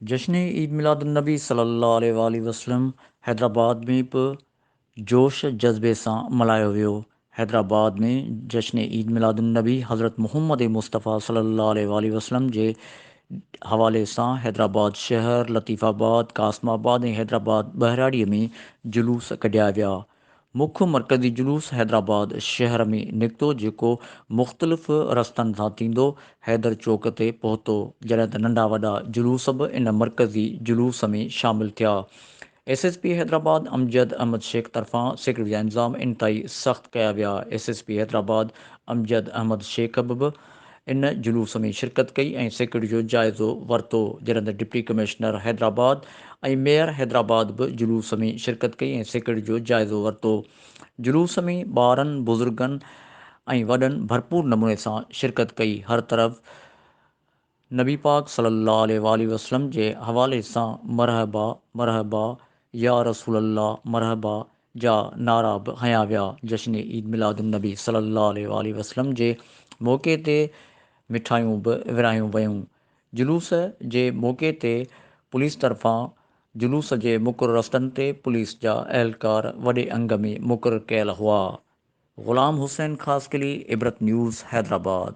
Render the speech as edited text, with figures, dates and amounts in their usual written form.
जश्न ईदमिलादुलनबी सल्लल्लाहु अलैहि वसल्लम हैदराबाद में बि जोश जज़्बे सां मल्हायो वियो। हैदराबाद में जश्न ईदमिलादुलनबी हज़रत मुहम्मद मुस्तफ़ा सल्लल्लाहु अलैहि वसल्लम जे हवाले सां हैदराबाद शहर, लतीफ़ाबाद, कासमाबाद ऐं हैदराबाद बहराड़ीअ में जुलूस कढिया विया। मुख्य मरकज़ी जुलूस हैदराबाद शहर में निकितो, जेको मुख़्तलिफ़ रस्तनि सां थींदो हैदर चौक ते पहुतो, जॾहिं त नंढा वॾा जुलूस बि इन मरकज़ी जुलूस में शामिल थिया। SSP हैदराबाद अमजद अहमद शेख तरफ़ां सिक्योरिटी जा इंतज़ाम इंतहाई सख़्त कया विया। SSP हैदराबाद अमजद अहमद शेख बि इन जुलूस में शिरकत कई ऐं सिक्योरिटी जो जाइज़ो वरितो, जॾहिं त डिप्टी कमिश्नर हैदराबाद ऐं मेयर हैदराबाद बि जुलूस में शिरकत कई ऐं सिक्योरिटी जो जाइज़ो वरितो। जुलूस में ॿारनि, बुज़ुर्गनि ऐं वॾनि भरपूर नमूने सां शिरकत कई। हर तरफ़ नबी पाक सल्लल्लाहु अलैहि वसल्लम जे हवाले सां मरहबा मरहबा या रसूल अल्लाह मरहबा जा नारा बि हया विया। जश्न ईद मिलादुलनबी सल्लल्लाहु अलैहि वसल्लम जे मौक़े ते मिठाइयूं बि विरायूं वयूं। जुलूस जे मौक़े ते पुलिस तरफ़ां जुलूस जे मुक़ररु रस्तनि ते पुलिस जा अहलकार वॾे अंग में मुक़ररु कयल हुआ। غلام حسين خاصخيلي عبرت نيوز حيدرآباد।